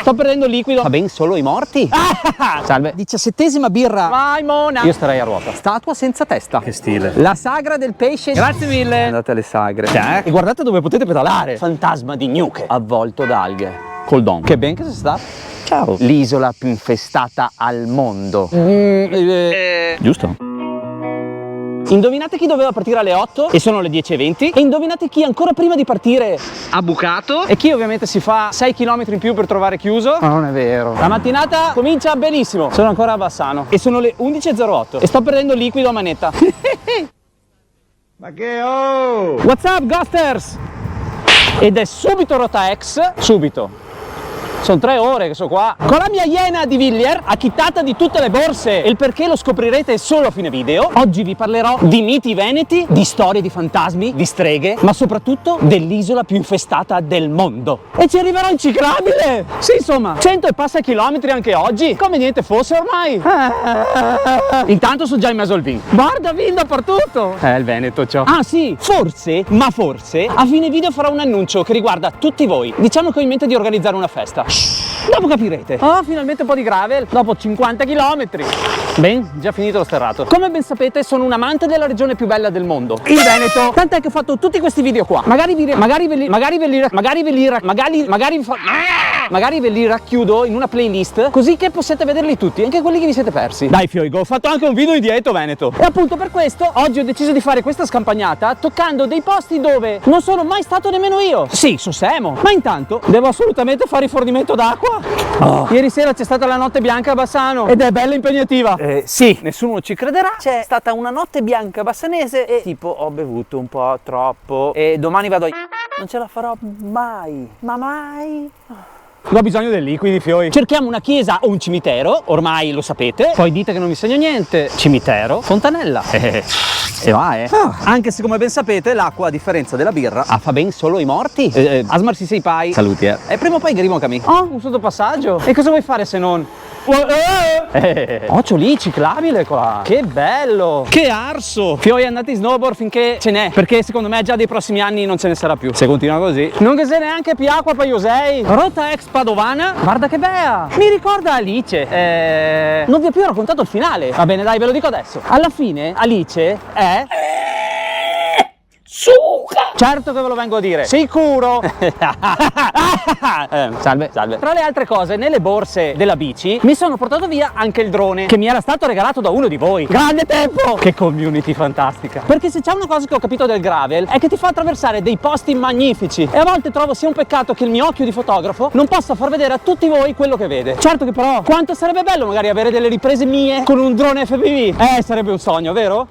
Sto perdendo liquido. Va ben solo i morti. Salve. 17ª birra. Vai Mona. Io starei a ruota. Statua senza testa. Che stile. La sagra del pesce. Grazie mille. Andate alle sagre. E guardate dove potete pedalare. Fantasma di Nuke. Avvolto da alghe. Col don. Che ben che sei sta. Ciao. L'isola più infestata al mondo. Giusto? Indovinate chi doveva partire alle 8 e sono le 10:20. E indovinate chi ancora prima di partire ha bucato. E chi ovviamente si fa 6 km in più per trovare chiuso. Ma non è vero. La mattinata comincia benissimo. Sono ancora a Bassano e sono le 11:08 e sto perdendo liquido a manetta. Ma che oh! What's up Ghosters? Ed è subito Rota X. Subito. Sono 3 ore che sono qua. Con la mia iena di Villiers, acchittata di tutte le borse. E il perché lo scoprirete solo a fine video. Oggi vi parlerò di miti veneti, di storie di fantasmi, di streghe, ma soprattutto dell'isola più infestata del mondo. E ci arriverò in ciclabile! Sì, insomma, 100 e passa chilometri anche oggi. Come niente fosse ormai. Intanto sono già in mezzo al vin. Guarda vin dappertutto. Il Veneto ciò. Ah sì, forse, ma forse, a fine video farò un annuncio che riguarda tutti voi. Diciamo che ho in mente di organizzare una festa. Dopo capirete. Oh, finalmente un po' di gravel dopo 50 km. Ben, già finito lo sterrato. Come ben sapete sono un amante della regione più bella del mondo, il Veneto. Tant'è che ho fatto tutti questi video qua. Magari ve li racchiudo in una playlist così che possiate vederli tutti, anche quelli che vi siete persi. Dai Fioigo, ho fatto anche un video in dietro Veneto. E appunto per questo oggi ho deciso di fare questa scampagnata toccando dei posti dove non sono mai stato nemmeno io. Sì, so Semo, ma intanto devo assolutamente fare rifornimento d'acqua. Ieri sera c'è stata la notte bianca a Bassano ed è bella impegnativa. Sì, nessuno ci crederà. C'è stata una notte bianca bassanese e tipo ho bevuto un po' troppo e domani vado a... Non ce la farò mai, ma mai. Ho bisogno del liquidi, Fioi. Cerchiamo una chiesa o un cimitero, ormai lo sapete. Poi dite che non vi segno niente. Cimitero, fontanella. E va, Anche se come ben sapete l'acqua, a differenza della birra, fa ben solo i morti. Asmarsi sei pai. Saluti, E prima o poi grimo Camì. Oh, un sottopassaggio. E cosa vuoi fare se non... Occhio lì, ciclabile qua. Che bello. Che arso. Fioi, andate in snowboard finché ce n'è, perché secondo me già dei prossimi anni non ce ne sarà più. Se continua così. Non che se neanche più acqua per Iosei. Rota ex Padovana. Guarda che bella. Mi ricorda Alice. Non vi ho più raccontato il finale. Va bene, dai, ve lo dico adesso. Alla fine Alice è... Suca! Certo che ve lo vengo a dire. Sicuro? Salve. Tra le altre cose, nelle borse della bici mi sono portato via anche il drone che mi era stato regalato da uno di voi. Grande tempo! Che community fantastica. Perché se c'è una cosa che ho capito del gravel è che ti fa attraversare dei posti magnifici. E a volte trovo sia un peccato che il mio occhio di fotografo non possa far vedere a tutti voi quello che vede. Certo che però, quanto sarebbe bello magari avere delle riprese mie con un drone FPV. Sarebbe un sogno, vero?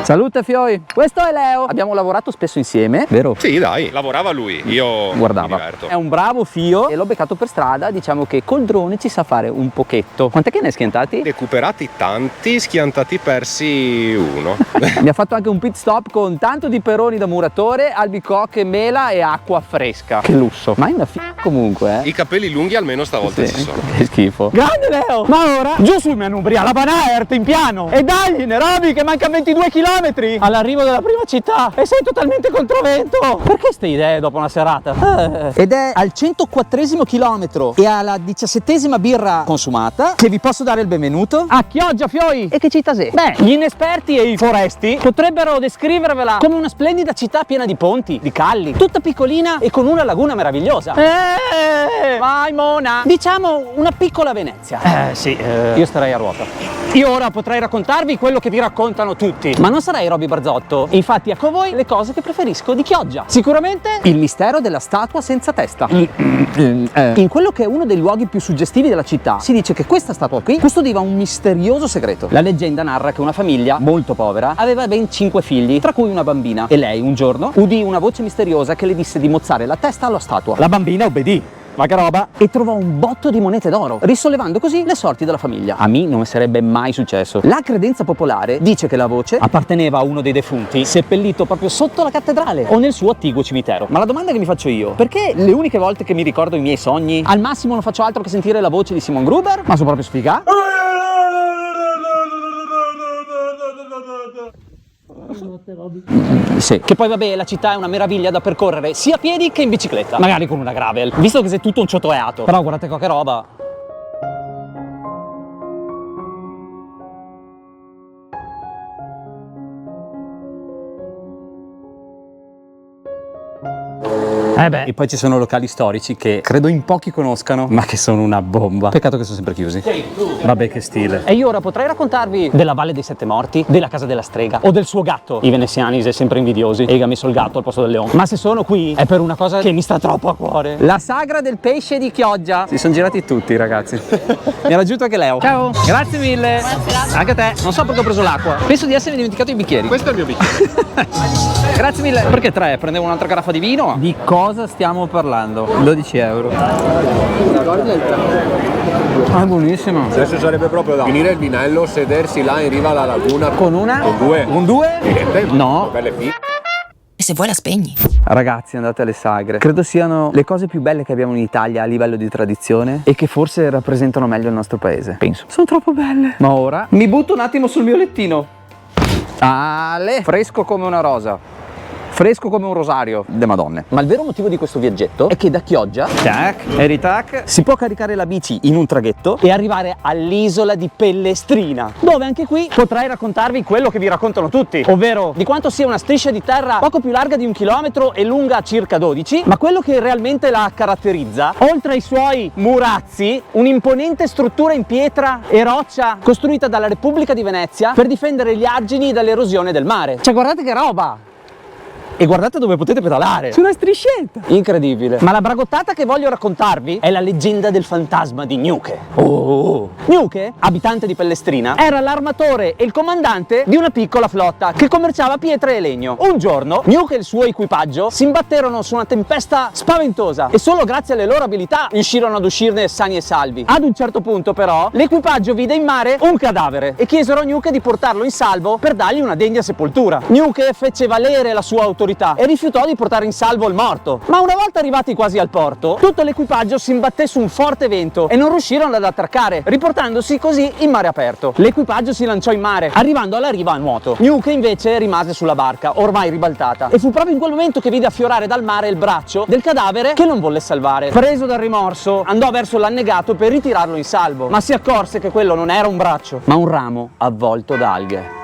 Salute Fioi. Questo è Leo. Abbiamo lavorato spesso insieme, vero? Sì, dai, lavorava lui, io guardava. mi diverto. È un bravo Fio e l'ho beccato per strada, diciamo che col drone ci sa fare un pochetto. Quant'è che ne hai schiantati? Recuperati tanti, schiantati persi uno. Mi ha fatto anche un pit stop con tanto di peroni da muratore, albicocche, mela e acqua fresca. Che lusso. Ma è una comunque, I capelli lunghi almeno stavolta ci sono. Che schifo. Grande Leo! Ma ora giù sul Manubria, la Banaert in piano! E dai, Nerobi, che manca 22 km all'arrivo della prima città e sei totalmente controvento! Perché ste idee dopo una serata? Ed è al 104esimo chilometro e alla 17esima birra consumata che vi posso dare il benvenuto A Chioggia, Fioi! e che città sei? Beh, gli inesperti e i foresti potrebbero descrivervela come una splendida città piena di ponti, di calli, tutta piccolina e con una laguna meravigliosa. Vai Mona! Diciamo una piccola Venezia. Io starei a ruota. Io ora potrei raccontarvi quello che vi raccontano tutti, ma non sarei Roby Barzotto. E infatti ecco a voi le cose che preferisco di Chioggia. Sicuramente Il mistero della statua senza testa. in quello che è uno dei luoghi più suggestivi della città si dice che questa statua qui custodiva un misterioso segreto. La leggenda narra che una famiglia molto povera aveva ben 5 figli, tra cui una bambina, e lei un giorno udì una voce misteriosa che le disse di mozzare la testa alla statua. La bambina obbedì. ma che roba, e trovò un botto di monete d'oro, risollevando così le sorti della famiglia. A me non sarebbe mai successo. La credenza popolare dice che la voce apparteneva a uno dei defunti seppellito proprio sotto la cattedrale o nel suo attiguo cimitero. Ma la domanda che mi faccio io, perché le uniche volte che mi ricordo i miei sogni, al massimo non faccio altro che sentire la voce di Simon Gruber? Ma sono proprio sfiga? Sì. Che poi vabbè, la città è una meraviglia da percorrere sia a piedi che in bicicletta, magari con una gravel, visto che sei tutto un ciotoeato. Però guardate qua che roba. E poi ci sono locali storici che credo in pochi conoscano, ma che sono una bomba. Peccato che sono sempre chiusi. Vabbè, che stile. E io ora potrei raccontarvi della Valle dei Sette Morti, della Casa della Strega o del suo gatto. I veneziani sono sempre invidiosi e ha messo il gatto al posto del leone. Ma se sono qui è per una cosa che mi sta troppo a cuore. La sagra del pesce di Chioggia. Si sono girati tutti, ragazzi. Mi ha raggiunto anche Leo. Ciao. Grazie mille. Anche a te. Non so perché ho preso l'acqua. Penso di essermi dimenticato i bicchieri. Questo è il mio bicchiere. Grazie mille. Perché 3? Prendevo un'altra caraffa di vino? Di cosa stiamo parlando? 12 euro. Ah, buonissimo. Adesso sarebbe proprio da finire il vinello, sedersi là in riva alla laguna. Con una? Con due. Un 2? No. Belle fighe. E se vuoi la spegni. Ragazzi, andate alle sagre. Credo siano le cose più belle che abbiamo in Italia a livello di tradizione e che forse rappresentano meglio il nostro paese. Penso. Sono troppo belle. Ma ora Mi butto un attimo sul mio lettino. Ale, fresco come una rosa. Fresco come un rosario de Madonne. Ma il vero motivo di questo viaggetto è che da Chioggia, tac, e ritac, si può caricare la bici in un traghetto e arrivare all'isola di Pellestrina, dove anche qui potrei raccontarvi quello che vi raccontano tutti, ovvero di quanto sia una striscia di terra poco più larga di 1 chilometro e lunga circa 12, ma quello che realmente la caratterizza, oltre ai suoi murazzi, un'imponente struttura in pietra e roccia costruita dalla Repubblica di Venezia per difendere gli argini dall'erosione del mare. Cioè, guardate che roba! E guardate dove potete pedalare. su una striscetta. Incredibile. Ma la bragottata che voglio raccontarvi è la leggenda del fantasma di Gnuke. Gnuke, abitante di Pellestrina, era l'armatore e il comandante di una piccola flotta che commerciava pietre e legno. Un giorno Gnuke e il suo equipaggio si imbatterono su una tempesta spaventosa e solo grazie alle loro abilità riuscirono ad uscirne sani e salvi. Ad un certo punto però l'equipaggio vide in mare un cadavere e chiesero a Gnuke di portarlo in salvo per dargli una degna sepoltura. Gnuke fece valere la sua autorità e rifiutò di portare in salvo il morto. Ma una volta arrivati quasi al porto, tutto l'equipaggio si imbatté su un forte vento e non riuscirono ad attraccare, riportandosi così in mare aperto. L'equipaggio si lanciò in mare, arrivando alla riva a nuoto. Gnuke invece rimase sulla barca, ormai ribaltata, e fu proprio in quel momento che vide affiorare dal mare il braccio del cadavere che non volle salvare. Preso dal rimorso, andò verso l'annegato per ritirarlo in salvo, ma si accorse che quello non era un braccio, ma un ramo avvolto da alghe.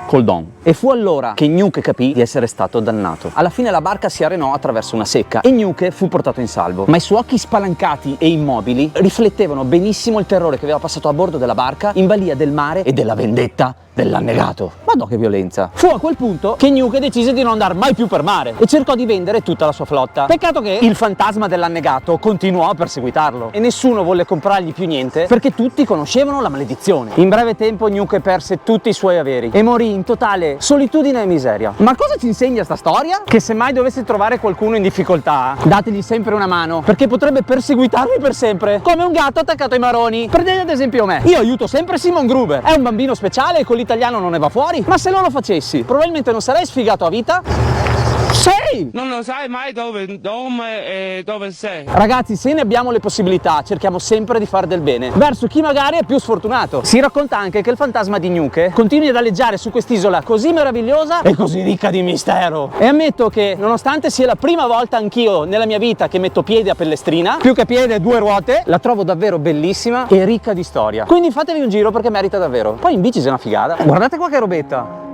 Coldon. E fu allora che Gnuke capì di essere stato dannato. Alla fine la barca si arenò attraverso una secca e Gnuke fu portato in salvo, ma i suoi occhi spalancati e immobili riflettevano benissimo il terrore che aveva passato a bordo della barca in balia del mare e della vendetta dell'annegato. Madò che violenza. Fu a quel punto che Gnuke decise di non andare mai più per mare e cercò di vendere tutta la sua flotta. Peccato che il fantasma dell'annegato continuò a perseguitarlo e nessuno volle comprargli più niente perché tutti conoscevano la maledizione. In breve tempo Gnuke perse tutti i suoi averi e morì in totale solitudine e miseria. Ma cosa ci insegna sta storia? Che se mai dovesse trovare qualcuno in difficoltà, dategli sempre una mano, perché potrebbe perseguitarvi per sempre, come un gatto attaccato ai maroni. Prendete ad esempio me. Io aiuto sempre Simon Gruber. È un bambino speciale e con l'italiano non ne va fuori, ma se non lo facessi, probabilmente non sarei sfigato a vita. Sei! Non lo sai mai dove sei. Ragazzi, se ne abbiamo le possibilità, cerchiamo sempre di fare del bene verso chi magari è più sfortunato. Si racconta anche che il fantasma di Gnuke continui ad aleggiare su quest'isola così meravigliosa e così ricca di mistero. E ammetto che, nonostante sia la prima volta anch'io nella mia vita che metto piede a Pellestrina, più che piede 2 ruote, la trovo davvero bellissima e ricca di storia. Quindi fatevi un giro perché merita davvero. Poi in bici c'è una figata. Guardate qua che robetta.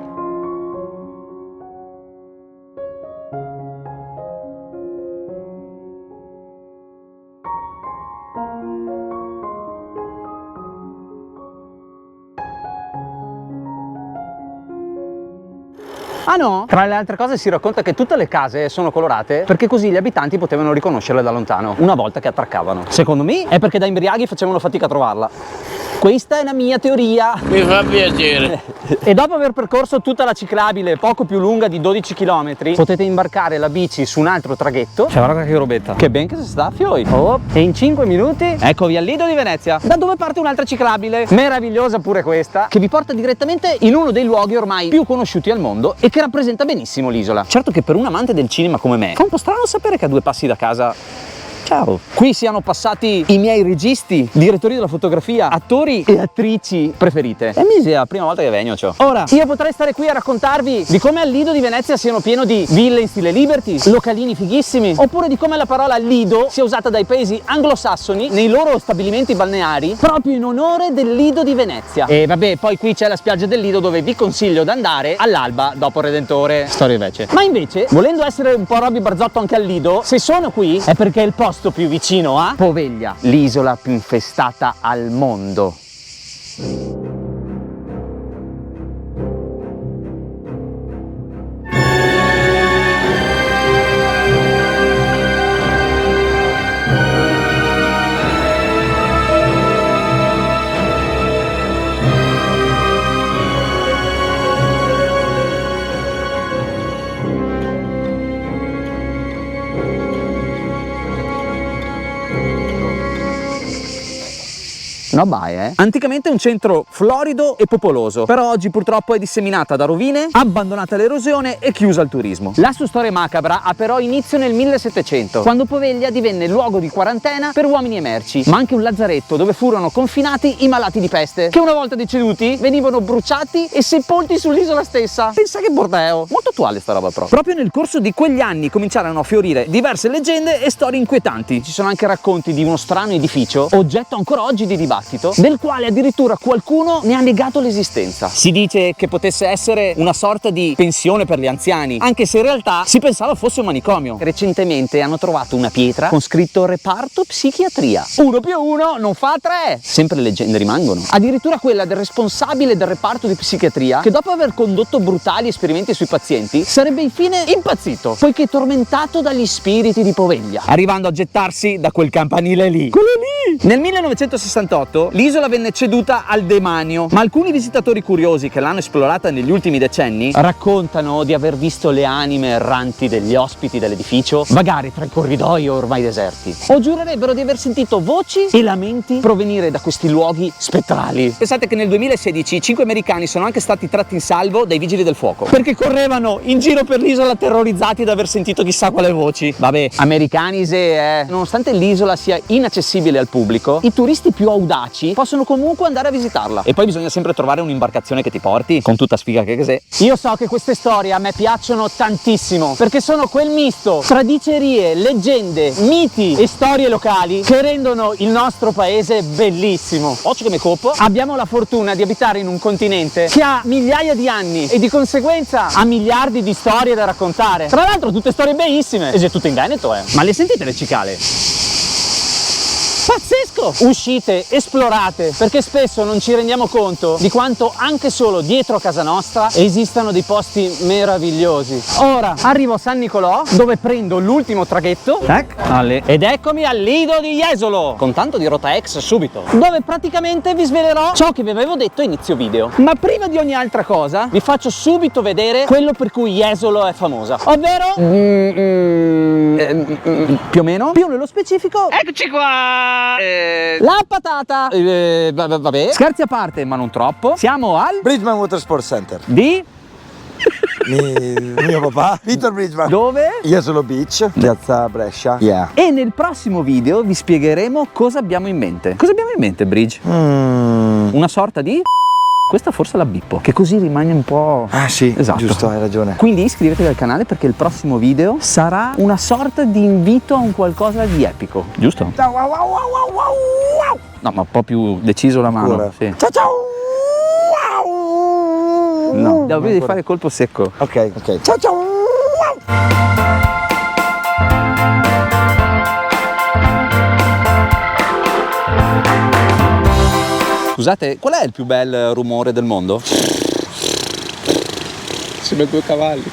Ah no? Tra le altre cose si racconta che tutte le case sono colorate perché così gli abitanti potevano riconoscerle da lontano una volta che attraccavano. Secondo me è perché da imbriaghi facevano fatica a trovarla. Questa è la mia teoria. Mi fa piacere. E dopo aver percorso tutta la ciclabile poco più lunga di 12 km, potete imbarcare la bici su un altro traghetto. Cioè, guarda che robetta. Che ben che si sta, fioi. Oh, e in 5 minuti eccovi al Lido di Venezia, da dove parte un'altra ciclabile meravigliosa pure questa, che vi porta direttamente in uno dei luoghi ormai più conosciuti al mondo e che rappresenta benissimo l'isola. Certo che per un amante del cinema come me fa un po' strano sapere che a 2 passi da casa... Ciao! Qui siano passati i miei registi, direttori della fotografia, attori e attrici preferite. E mi sia la prima volta che vengo, ciò. Ora, io potrei stare qui a raccontarvi di come al Lido di Venezia siano pieno di ville in stile Liberty, localini fighissimi, oppure di come la parola Lido sia usata dai paesi anglosassoni nei loro stabilimenti balneari proprio in onore del Lido di Venezia. E vabbè, poi qui c'è la spiaggia del Lido dove vi consiglio di andare all'alba dopo Redentore. Storia invece. Ma invece, volendo essere un po' Robby Barzotto anche al Lido, se sono qui è perché è il posto più vicino a Poveglia, L'isola più infestata al mondo. No bye, Anticamente un centro florido e popoloso, però oggi purtroppo è disseminata da rovine, abbandonata all'erosione e chiusa al turismo. La sua storia macabra ha però inizio nel 1700, quando Poveglia divenne luogo di quarantena per uomini e merci, ma anche un lazzaretto dove furono confinati i malati di peste, che una volta deceduti venivano bruciati e sepolti sull'isola stessa. Pensa che bordeo! Molto attuale sta roba però. Proprio nel corso di quegli anni cominciarono a fiorire diverse leggende e storie inquietanti. Ci sono anche racconti di uno strano edificio, oggetto ancora oggi di dibattito, del quale addirittura qualcuno ne ha negato l'esistenza. Si dice che potesse essere una sorta di pensione per gli anziani, anche se in realtà si pensava fosse un manicomio. Recentemente hanno trovato una pietra con scritto reparto psichiatria. 1 più 1 non fa 3. Sempre le leggende rimangono. Addirittura quella del responsabile del reparto di psichiatria, che dopo aver condotto brutali esperimenti sui pazienti sarebbe infine impazzito, poiché tormentato dagli spiriti di Poveglia, arrivando a gettarsi da quel campanile lì. Quello lì! Nel 1968 l'isola venne ceduta al demanio, ma alcuni visitatori curiosi che l'hanno esplorata negli ultimi decenni raccontano di aver visto le anime erranti degli ospiti dell'edificio vagare tra i corridoi ormai deserti, o giurerebbero di aver sentito voci e lamenti provenire da questi luoghi spettrali. Pensate che nel 2016 5 americani sono anche stati tratti in salvo dai vigili del fuoco perché correvano in giro per l'isola terrorizzati da aver sentito chissà quale voci. Vabbè, americani se nonostante l'isola sia inaccessibile al pubblico, i turisti più audaci possono comunque andare a visitarla. E poi bisogna sempre trovare un'imbarcazione che ti porti, con tutta sfiga che sei. Io so che queste storie a me piacciono tantissimo, perché sono quel misto tra dicerie, leggende, miti e storie locali che rendono il nostro paese bellissimo. Occhio che me copo. Abbiamo la fortuna di abitare in un continente che ha migliaia di anni e di conseguenza ha miliardi di storie da raccontare. Tra l'altro tutte storie bellissime. E c'è tutte in Veneto, Ma le sentite le cicale? Pazzesco! Uscite, esplorate, perché spesso non ci rendiamo conto di quanto anche solo dietro a casa nostra esistano dei posti meravigliosi. Ora arrivo a San Nicolò, dove prendo l'ultimo traghetto ed eccomi al Lido di Jesolo, con tanto di rota ex subito, dove praticamente vi svelerò ciò che vi avevo detto a inizio video. Ma prima di ogni altra cosa vi faccio subito vedere quello per cui Jesolo è famosa, ovvero più o meno, più nello specifico, Eccoci qua! la patata. Vabbè, scherzi a parte, ma non troppo. Siamo al Bridgman Watersport Center. di Mio papà, Victor Bridgman. dove? Jesolo Beach, piazza Brescia. Yeah. E nel prossimo video vi spiegheremo cosa abbiamo in mente. Cosa abbiamo in mente, Bridge? Una sorta di... Questa forse la bippo, che così rimane un po'... Ah sì, esatto. Giusto, hai ragione. Quindi iscrivetevi al canale perché il prossimo video sarà una sorta di invito a un qualcosa di epico. Giusto? Ciao, wow, wow, wow, wow, wow. No, ma un po' più deciso la mano. Ora. Sì. Ciao ciao. Wow. No, devi fare colpo secco. Ok, ok. Ciao ciao. Scusate, qual è il più bel rumore del mondo? Sono 2 cavalli.